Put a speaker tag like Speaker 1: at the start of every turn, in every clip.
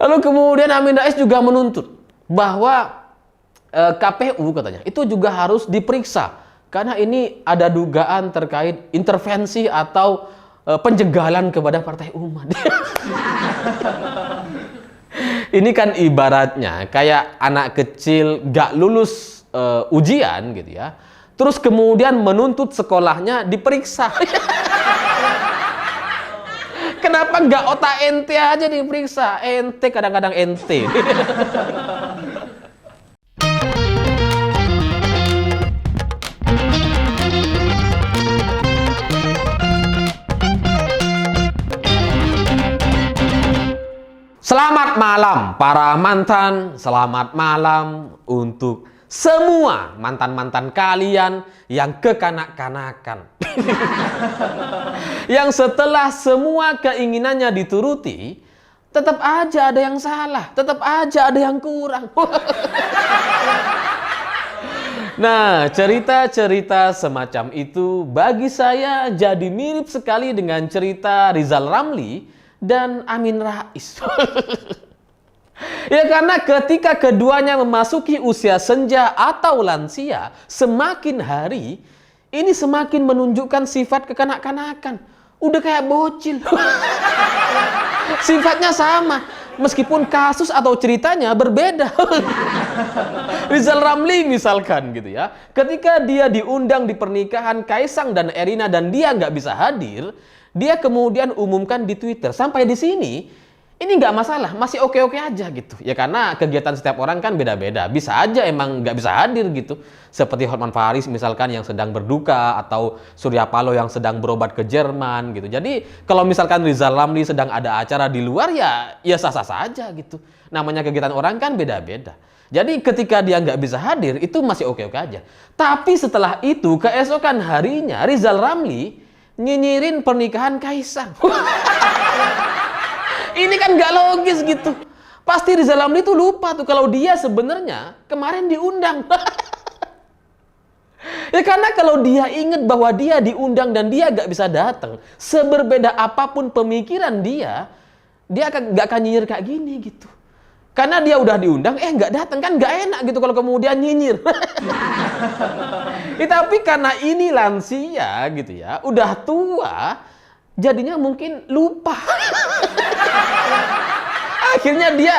Speaker 1: Lalu kemudian Amin Rais juga menuntut bahwa KPU katanya itu juga harus diperiksa karena ini ada dugaan terkait intervensi atau penjagalan kepada Partai Umat. Ini kan ibaratnya kayak anak kecil gak lulus ujian gitu ya, terus kemudian menuntut sekolahnya diperiksa. Kenapa nggak otak ente aja diperiksa? Ente kadang-kadang ente. Selamat malam para mantan, selamat malam untuk semua mantan-mantan kalian yang kekanak-kanakan. Yang setelah semua keinginannya dituruti, tetap aja ada yang salah, tetap aja ada yang kurang. Nah, cerita-cerita semacam itu bagi saya jadi mirip sekali dengan cerita Rizal Ramli dan Amin Rais. Ya karena ketika keduanya memasuki usia senja atau lansia, semakin hari ini semakin menunjukkan sifat kekanak-kanakan. Udah kayak bocil. Sifatnya sama, meskipun kasus atau ceritanya berbeda. Rizal Ramli misalkan gitu ya, ketika dia diundang di pernikahan Kaisang dan Erina dan dia nggak bisa hadir, dia kemudian umumkan di Twitter. Sampai di sini ini nggak masalah, masih oke-oke aja gitu. Ya karena kegiatan setiap orang kan beda-beda. Bisa aja emang nggak bisa hadir gitu. Seperti Hotman Paris misalkan yang sedang berduka, atau Surya Paloh yang sedang berobat ke Jerman gitu. Jadi kalau misalkan Rizal Ramli sedang ada acara di luar ya sah-sah saja gitu. Namanya kegiatan orang kan beda-beda. Jadi ketika dia nggak bisa hadir itu masih oke-oke aja. Tapi setelah itu keesokan harinya Rizal Ramli nyinyirin pernikahan Kaisang. Ini kan nggak logis gitu. Pasti Rizal Ramli tuh lupa tuh kalau dia sebenarnya kemarin diundang. Ya karena kalau dia ingat bahwa dia diundang dan dia nggak bisa datang, seberbeda apapun pemikiran dia nggak akan nyinyir kayak gini gitu. Karena dia udah diundang, nggak datang kan nggak enak gitu kalau kemudian nyinyir. Tapi karena ini lansia gitu ya, udah tua, jadinya mungkin lupa. Akhirnya dia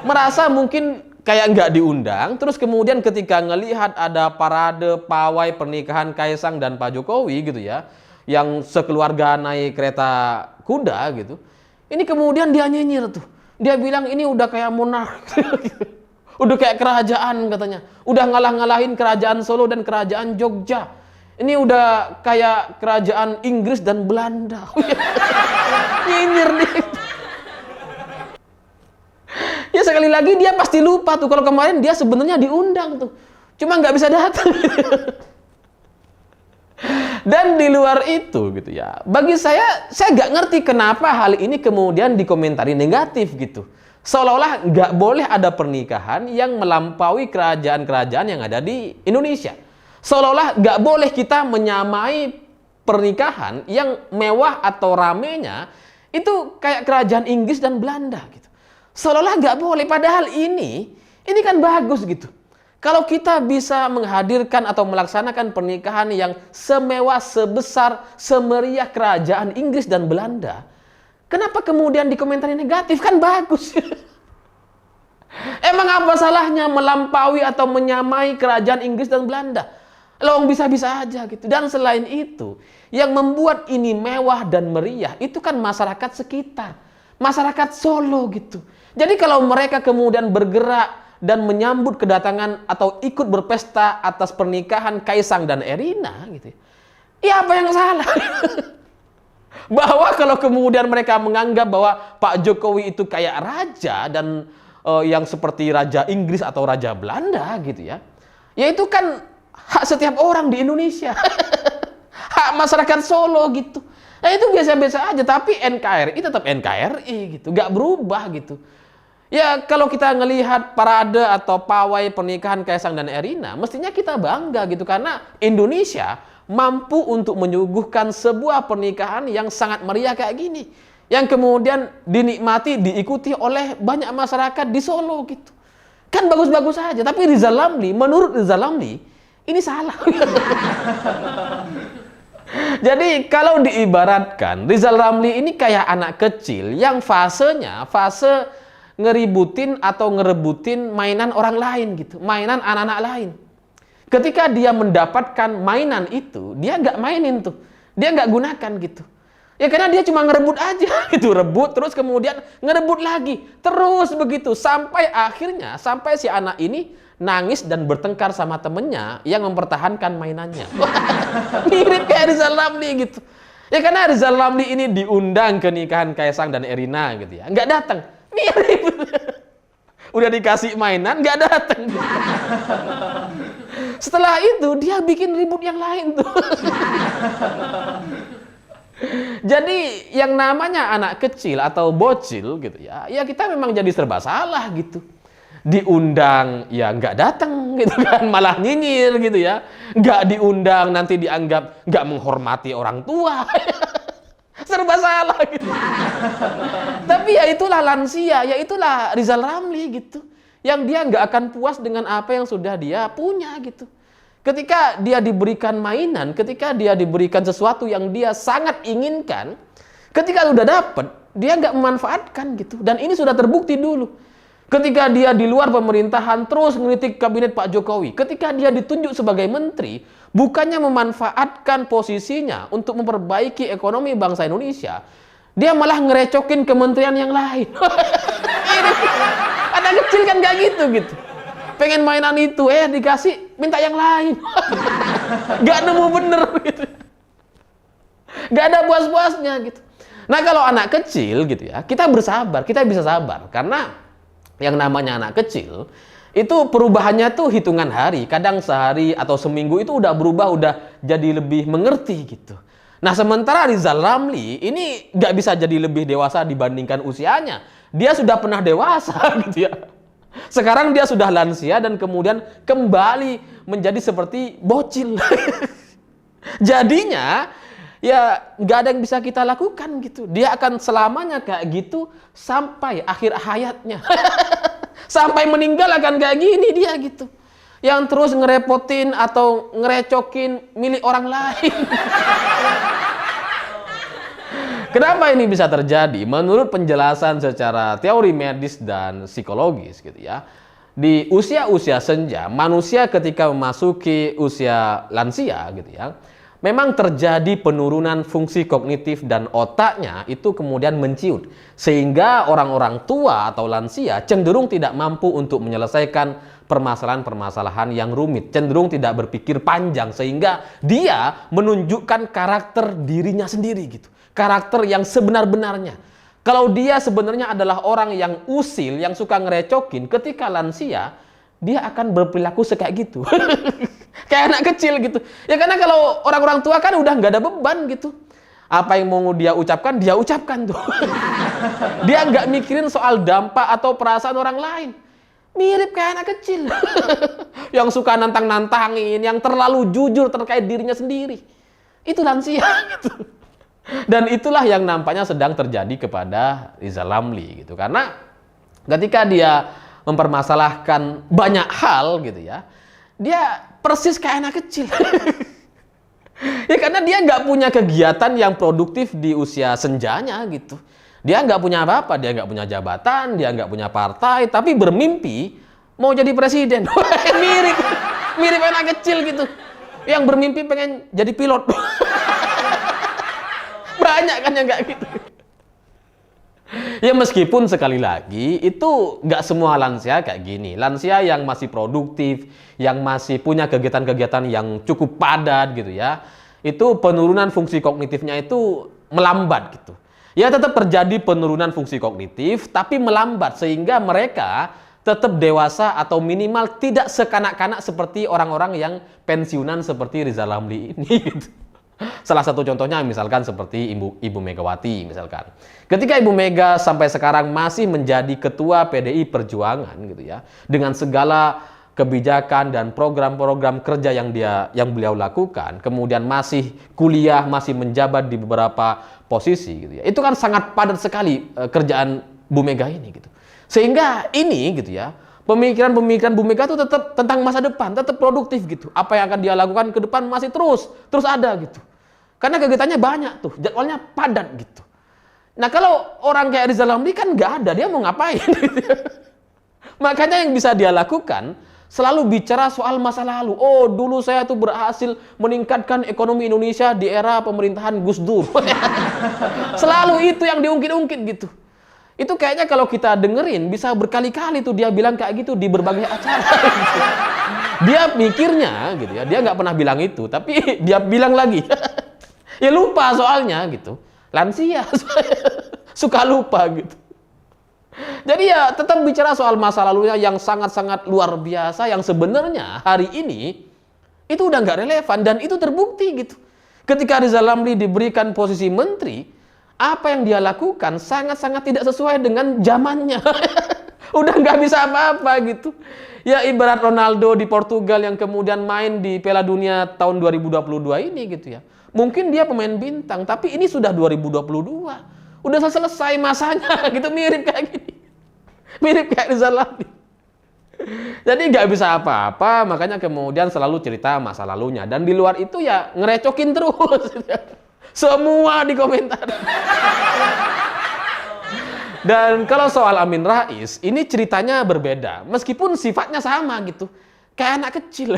Speaker 1: merasa mungkin kayak nggak diundang, terus kemudian ketika ngelihat ada parade pawai pernikahan Kaisang dan Pak Jokowi gitu ya, yang sekeluarga naik kereta kuda gitu, ini kemudian dia nyinyir tuh. Dia bilang ini udah kayak monark, udah kayak kerajaan katanya, udah ngalah-ngalahin kerajaan Solo dan kerajaan Jogja. Ini udah kayak kerajaan Inggris dan Belanda. Nyinyir dia. Ya sekali lagi dia pasti lupa tuh kalau kemarin dia sebenarnya diundang tuh, cuma nggak bisa datang. Dan di luar itu gitu ya, bagi saya nggak ngerti kenapa hal ini kemudian dikomentari negatif gitu. Seolah-olah nggak boleh ada pernikahan yang melampaui kerajaan-kerajaan yang ada di Indonesia. Seolah-olah nggak boleh kita menyamai pernikahan yang mewah atau ramenya itu kayak kerajaan Inggris dan Belanda gitu. Seolah-olah nggak boleh, padahal ini kan bagus gitu. Kalau kita bisa menghadirkan atau melaksanakan pernikahan yang semewah, sebesar, semeriah kerajaan Inggris dan Belanda, kenapa kemudian dikomentari negatif? Kan bagus. Emang apa salahnya melampaui atau menyamai kerajaan Inggris dan Belanda? Lawang bisa-bisa aja gitu. Dan selain itu, yang membuat ini mewah dan meriah itu kan masyarakat sekitar, masyarakat Solo gitu. Jadi kalau mereka kemudian bergerak dan menyambut kedatangan atau ikut berpesta atas pernikahan Kaisang dan Erina gitu, ya apa yang salah? Bahwa kalau kemudian mereka menganggap bahwa Pak Jokowi itu kayak raja dan yang seperti raja Inggris atau raja Belanda gitu ya, ya itu kan hak setiap orang di Indonesia. Hak masyarakat Solo gitu. Nah itu biasa-biasa aja, tapi NKRI tetap NKRI gitu, nggak berubah gitu. Ya kalau kita ngelihat parade atau pawai pernikahan Kaisang dan Erina, mestinya kita bangga gitu karena Indonesia mampu untuk menyuguhkan sebuah pernikahan yang sangat meriah kayak gini. yang kemudian dinikmati, diikuti oleh banyak masyarakat di Solo gitu. Kan bagus-bagus saja, tapi Rizal Ramli, menurut Rizal Ramli, ini salah. Jadi kalau diibaratkan, Rizal Ramli ini kayak anak kecil yang fasenya, fase ngeributin atau ngerebutin mainan orang lain gitu, mainan anak-anak lain. Ketika dia mendapatkan mainan itu, dia nggak mainin tuh, dia nggak gunakan gitu. Ya karena dia cuma ngerebut aja gitu, rebut terus kemudian ngerebut lagi, terus begitu sampai akhirnya sampai si anak ini nangis dan bertengkar sama temennya yang mempertahankan mainannya. Mirip kayak Rizal Ramli gitu. Ya karena Rizal Ramli ini diundang ke nikahan Kaisang dan Erina gitu ya, nggak datang, mirip. Udah dikasih mainan nggak datang. Setelah itu dia bikin ribut yang lain tuh. Jadi yang namanya anak kecil atau bocil gitu ya, ya kita memang jadi serba salah gitu. Diundang ya nggak datang gitu kan, malah nyinyir gitu ya. Nggak diundang nanti dianggap nggak menghormati orang tua. Serba salah gitu. Tapi ya itulah lansia, ya itulah Rizal Ramli gitu. Yang dia nggak akan puas dengan apa yang sudah dia punya gitu. Ketika dia diberikan mainan, ketika dia diberikan sesuatu yang dia sangat inginkan, ketika udah dapet, dia nggak memanfaatkan gitu. Dan ini sudah terbukti dulu. Ketika dia di luar pemerintahan terus ngeritik kabinet Pak Jokowi, ketika dia ditunjuk sebagai menteri, bukannya memanfaatkan posisinya untuk memperbaiki ekonomi bangsa Indonesia, dia malah ngerecokin kementerian yang lain. Anak kecil kan gak gitu. Pengen mainan itu, dikasih, minta yang lain. Gak nemu bener gitu. Gak ada puas-puasnya gitu. Nah kalau anak kecil gitu ya, kita bersabar, kita bisa sabar. Karena yang namanya anak kecil, itu perubahannya tuh hitungan hari. Kadang sehari atau seminggu itu udah berubah, udah jadi lebih mengerti gitu. Nah sementara Rizal Ramli ini gak bisa jadi lebih dewasa dibandingkan usianya. Dia sudah pernah dewasa gitu ya. Sekarang dia sudah lansia dan kemudian kembali menjadi seperti bocil. Jadinya ya nggak ada yang bisa kita lakukan gitu. Dia akan selamanya kayak gitu sampai akhir hayatnya. Sampai meninggal akan kayak gini dia gitu. Yang terus ngerepotin atau ngerecokin milik orang lain. Kenapa ini bisa terjadi? Menurut penjelasan secara teori medis dan psikologis gitu ya. Di usia-usia senja, manusia ketika memasuki usia lansia gitu ya, memang terjadi penurunan fungsi kognitif dan otaknya itu kemudian menciut. Sehingga orang-orang tua atau lansia cenderung tidak mampu untuk menyelesaikan permasalahan-permasalahan yang rumit. Cenderung tidak berpikir panjang sehingga dia menunjukkan karakter dirinya sendiri gitu. Karakter yang sebenar-benarnya. Kalau dia sebenarnya adalah orang yang usil, yang suka ngerecokin, ketika lansia, dia akan berperilaku kayak gitu. Kayak anak kecil gitu. Ya karena kalau orang-orang tua kan udah nggak ada beban gitu. Apa yang mau dia ucapkan tuh. Dia nggak mikirin soal dampak atau perasaan orang lain. Mirip kayak anak kecil. Yang suka nantang-nantangin, yang terlalu jujur terkait dirinya sendiri. Itu lansia gitu. Dan itulah yang nampaknya sedang terjadi kepada Rizal Ramli gitu. Karena ketika dia mempermasalahkan banyak hal gitu ya, dia persis kayak anak kecil. Ya karena dia nggak punya kegiatan yang produktif di usia senjanya gitu. Dia nggak punya apa-apa, dia nggak punya jabatan, dia nggak punya partai, tapi bermimpi mau jadi presiden. mirip anak kecil gitu. Yang bermimpi pengen jadi pilot. Banyak kan yang nggak gitu. Ya meskipun sekali lagi itu nggak semua lansia kayak gini. Lansia yang masih produktif, yang masih punya kegiatan-kegiatan yang cukup padat gitu ya, itu penurunan fungsi kognitifnya itu melambat gitu. Ya tetap terjadi penurunan fungsi kognitif, tapi melambat sehingga mereka tetap dewasa atau minimal tidak sekanak-kanak seperti orang-orang yang pensiunan seperti Rizal Ramli ini gitu. Salah satu contohnya misalkan seperti Ibu Megawati misalkan. Ketika Ibu Mega sampai sekarang masih menjadi ketua PDI Perjuangan gitu ya, dengan segala kebijakan dan program-program kerja yang beliau lakukan, kemudian masih kuliah, masih menjabat di beberapa posisi gitu ya. Itu kan sangat padat sekali kerjaan Bu Mega ini gitu. Sehingga ini gitu ya, pemikiran-pemikiran Bu Mega itu tetap tentang masa depan, tetap produktif gitu. Apa yang akan dia lakukan ke depan masih terus ada gitu. Karena kegiatannya banyak tuh, jadwalnya padat gitu. Nah kalau orang kayak Rizal Ramli kan nggak ada, dia mau ngapain? Makanya yang bisa dia lakukan selalu bicara soal masa lalu. Oh dulu saya tuh berhasil meningkatkan ekonomi Indonesia di era pemerintahan Gus Dur. Selalu itu yang diungkit-ungkit gitu. Itu kayaknya kalau kita dengerin bisa berkali-kali tuh dia bilang kayak gitu di berbagai acara. Gitu. Dia mikirnya gitu ya, dia nggak pernah bilang itu, tapi dia bilang lagi. Ya lupa soalnya gitu. Lansia suka lupa gitu. Jadi ya tetap bicara soal masa lalunya yang sangat-sangat luar biasa yang sebenarnya hari ini itu udah nggak relevan dan itu terbukti gitu. Ketika Rizal Ramli diberikan posisi menteri, apa yang dia lakukan sangat-sangat tidak sesuai dengan zamannya. Udah nggak bisa apa-apa gitu. Ya ibarat Ronaldo di Portugal yang kemudian main di Piala Dunia tahun 2022 ini gitu ya. Mungkin dia pemain bintang, tapi ini sudah 2022. Udah selesai masanya gitu, mirip kayak gini. Mirip kayak Rizal Ramli. Jadi nggak bisa apa-apa, makanya kemudian selalu cerita masa lalunya. Dan di luar itu ya ngerecokin terus. Semua di komentar. Dan kalau soal Amin Rais, ini ceritanya berbeda. Meskipun sifatnya sama gitu. Kayak anak kecil.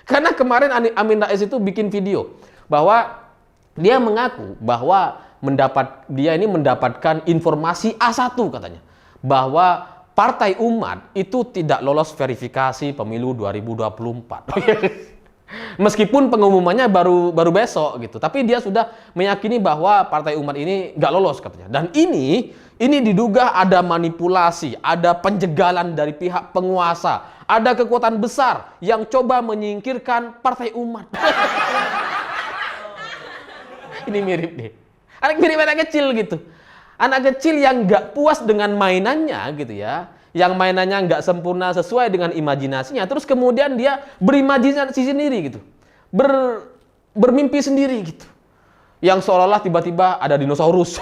Speaker 1: Karena kemarin Amin Rais itu bikin video bahwa dia mengaku bahwa dia ini mendapatkan informasi A1 katanya. Bahwa Partai Umat itu tidak lolos verifikasi pemilu 2024. Meskipun pengumumannya baru besok gitu, tapi dia sudah meyakini bahwa Partai Umat ini nggak lolos katanya. Dan ini diduga ada manipulasi, ada penjegalan dari pihak penguasa, ada kekuatan besar yang coba menyingkirkan Partai Umat. Ini mirip nih, mirip anak kecil gitu. Anak kecil yang nggak puas dengan mainannya gitu ya, yang mainannya nggak sempurna sesuai dengan imajinasinya, terus kemudian dia berimajinasi sendiri gitu, bermimpi sendiri gitu, yang seolah-olah tiba-tiba ada dinosaurus.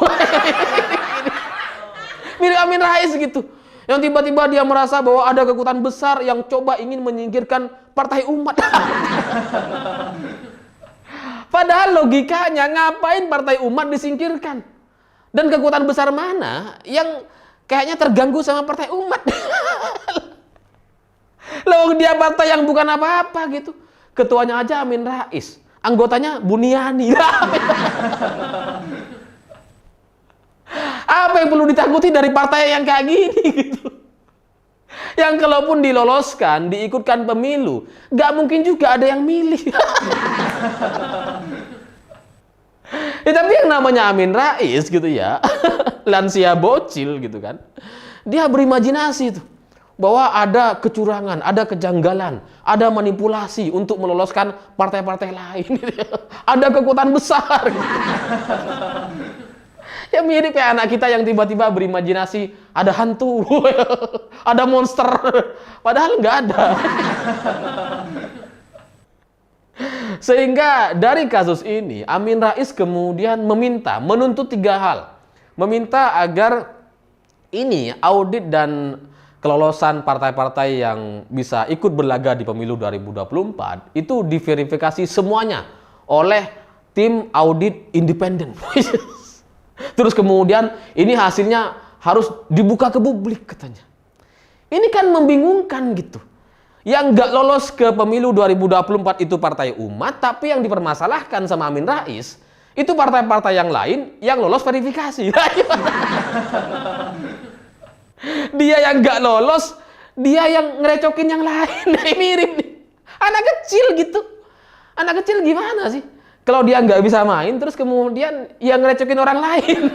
Speaker 1: Mirip Amin Rais gitu, yang tiba-tiba dia merasa bahwa ada kekuatan besar yang coba ingin menyingkirkan Partai Umat. Padahal logikanya ngapain Partai Umat disingkirkan? Dan kekuatan besar mana yang kayaknya terganggu sama Partai Umat? Loh dia partai yang bukan apa-apa gitu. Ketuanya aja Amin Rais, anggotanya Buniani. Apa yang perlu ditakuti dari partai yang kayak gini gitu? Yang kalaupun diloloskan, diikutkan pemilu, nggak mungkin juga ada yang milih. Ya, tapi yang namanya Amin Rais gitu ya, lansia bocil gitu kan, dia berimajinasi tuh bahwa ada kecurangan, ada kejanggalan, ada manipulasi untuk meloloskan partai-partai lain. Ada kekuatan besar. Ya mirip kayak anak kita yang tiba-tiba berimajinasi ada hantu, ada monster, padahal nggak ada. Sehingga dari kasus ini Amin Rais kemudian menuntut 3 hal. Meminta agar ini audit dan kelolosan partai-partai yang bisa ikut berlaga di pemilu 2024 itu diverifikasi semuanya oleh tim audit independen. Terus kemudian ini hasilnya harus dibuka ke publik katanya. Ini kan membingungkan gitu. Yang nggak lolos ke pemilu 2024 itu Partai Umat, tapi yang dipermasalahkan sama Amin Rais itu partai-partai yang lain yang lolos verifikasi. Dia yang nggak lolos, dia yang ngerecokin yang lain. Mirip nih. Anak kecil gitu. Anak kecil gimana sih? Kalau dia nggak bisa main, terus kemudian yang ngerecokin orang lain.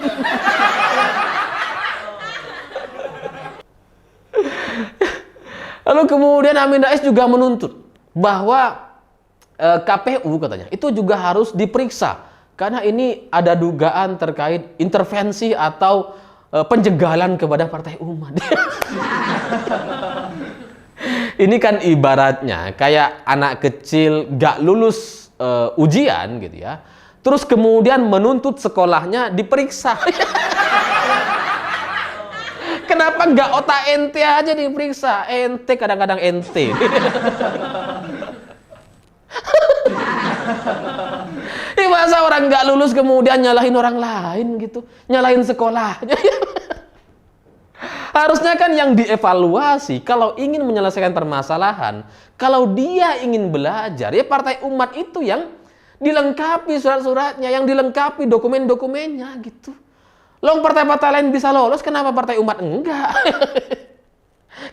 Speaker 1: Lalu kemudian Amin Rais juga menuntut bahwa KPU katanya itu juga harus diperiksa karena ini ada dugaan terkait intervensi atau penjegalan kepada Partai Umat. Ini kan ibaratnya kayak anak kecil gak lulus ujian gitu ya. Terus kemudian menuntut sekolahnya diperiksa. Kenapa nggak otak ente aja diperiksa? Ente kadang-kadang ente. Masa orang nggak lulus kemudian nyalahin orang lain gitu, nyalahin sekolahnya. Harusnya kan yang dievaluasi kalau ingin menyelesaikan permasalahan, kalau dia ingin belajar, ya partai umat itu yang dilengkapi surat-suratnya, yang dilengkapi dokumen-dokumennya gitu. Long partai-partai lain bisa lolos, kenapa partai umat enggak?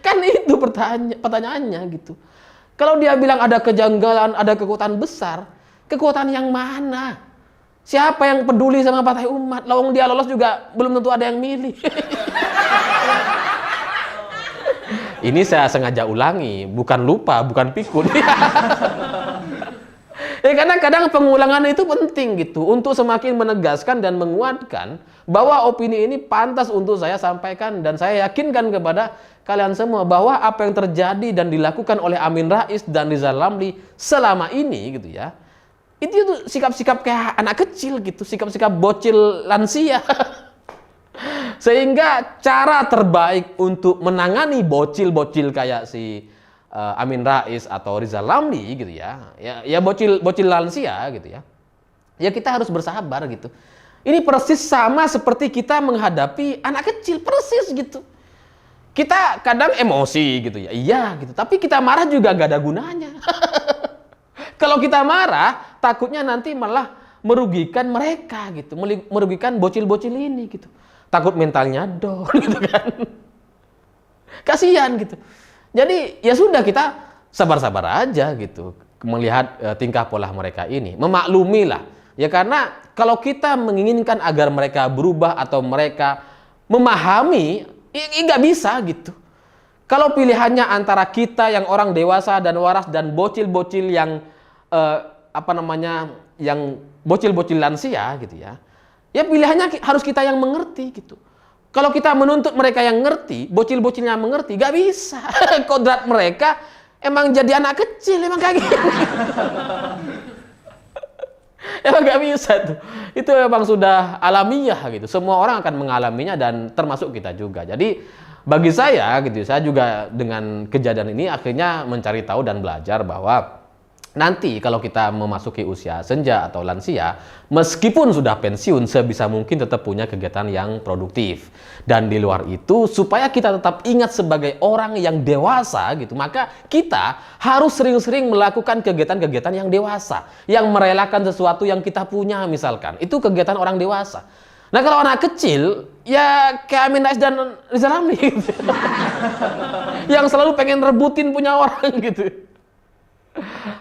Speaker 1: Kan itu pertanyaannya gitu. Kalau dia bilang ada kejanggalan, ada kekuatan besar, kekuatan yang mana? Siapa yang peduli sama partai umat? Lawang dia lolos juga belum tentu ada yang milih. Ini saya sengaja ulangi, bukan lupa, bukan pikun. Karena kadang pengulangan itu penting gitu, untuk semakin menegaskan dan menguatkan bahwa opini ini pantas untuk saya sampaikan, dan saya yakinkan kepada kalian semua bahwa apa yang terjadi dan dilakukan oleh Amin Rais dan Rizal Ramli selama ini gitu ya, itu sikap-sikap kayak anak kecil gitu, sikap-sikap bocil lansia. Sehingga cara terbaik untuk menangani bocil-bocil kayak si Amin Rais atau Rizal Ramli gitu ya, ya bocil lansia gitu ya, ya kita harus bersabar gitu. Ini persis sama seperti kita menghadapi anak kecil, persis gitu. Kita kadang emosi gitu ya, iya gitu, tapi kita marah juga gak ada gunanya. Kalau kita marah, takutnya nanti malah merugikan mereka gitu, merugikan bocil-bocil ini gitu. Takut mentalnya down gitu kan. Kasihan gitu. Jadi ya sudah, kita sabar-sabar aja gitu melihat tingkah pola mereka ini. Memaklumilah. Ya karena kalau kita menginginkan agar mereka berubah atau mereka memahami, ya nggak bisa gitu. Kalau pilihannya antara kita yang orang dewasa dan waras dan bocil-bocil yang yang bocil-bocil lansia gitu ya. Ya pilihannya harus kita yang mengerti gitu. Kalau kita menuntut mereka yang ngerti, bocil-bocilnya mengerti, gak bisa. Kodrat mereka emang jadi anak kecil, emang kayak gitu. Emang gak bisa tuh. Itu emang sudah alamiah gitu. Semua orang akan mengalaminya dan termasuk kita juga. Jadi bagi saya gitu, saya juga dengan kejadian ini akhirnya mencari tahu dan belajar bahwa nanti kalau kita memasuki usia senja atau lansia, meskipun sudah pensiun, sebisa mungkin tetap punya kegiatan yang produktif. Dan di luar itu, supaya kita tetap ingat sebagai orang yang dewasa gitu, maka kita harus sering-sering melakukan kegiatan-kegiatan yang dewasa, yang merelakan sesuatu yang kita punya misalkan. Itu kegiatan orang dewasa. Nah kalau anak kecil, ya kayak Amin Rais dan Rizal Ramli gitu. Yang selalu pengen rebutin punya orang gitu.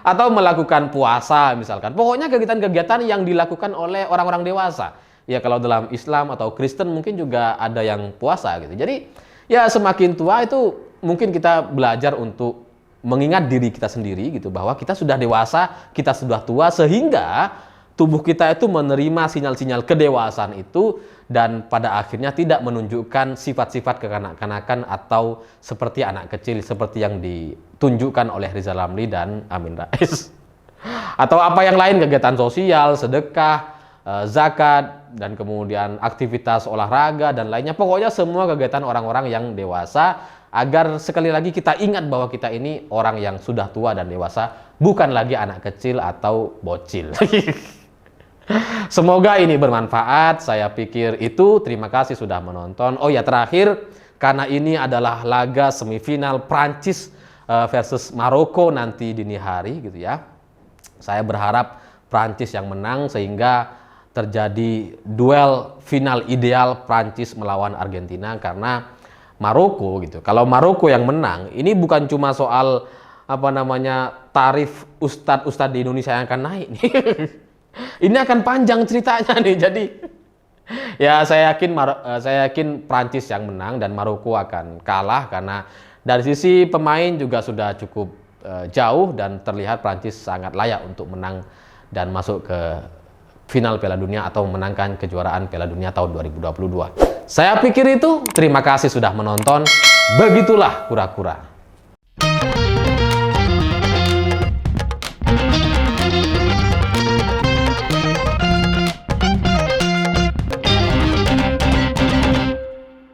Speaker 1: Atau melakukan puasa misalkan. Pokoknya kegiatan-kegiatan yang dilakukan oleh orang-orang dewasa. Ya kalau dalam Islam atau Kristen mungkin juga ada yang puasa gitu. Jadi ya semakin tua itu mungkin kita belajar untuk mengingat diri kita sendiri gitu, bahwa kita sudah dewasa, kita sudah tua, sehingga tubuh kita itu menerima sinyal-sinyal kedewasaan itu dan pada akhirnya tidak menunjukkan sifat-sifat kekanak-kanakan atau seperti anak kecil seperti yang ditunjukkan oleh Rizal Ramli dan Amin Rais. Atau apa yang lain, kegiatan sosial, sedekah, zakat, dan kemudian aktivitas olahraga dan lainnya. Pokoknya semua kegiatan orang-orang yang dewasa, agar sekali lagi kita ingat bahwa kita ini orang yang sudah tua dan dewasa, bukan lagi anak kecil atau bocil. Semoga ini bermanfaat. Saya pikir itu. Terima kasih sudah menonton. Oh ya, terakhir, karena ini adalah laga semifinal Prancis versus Maroko nanti dini hari gitu ya. Saya berharap Prancis yang menang sehingga terjadi duel final ideal Prancis melawan Argentina, karena Maroko gitu. Kalau Maroko yang menang, ini bukan cuma soal tarif ustadz di Indonesia yang akan naik nih. Ini akan panjang ceritanya nih. Jadi ya saya yakin Prancis yang menang dan Maroko akan kalah, karena dari sisi pemain juga sudah cukup jauh dan terlihat Prancis sangat layak untuk menang dan masuk ke final Piala Dunia atau memenangkan kejuaraan Piala Dunia tahun 2022. Saya pikir itu. Terima kasih sudah menonton. Begitulah kura-kura.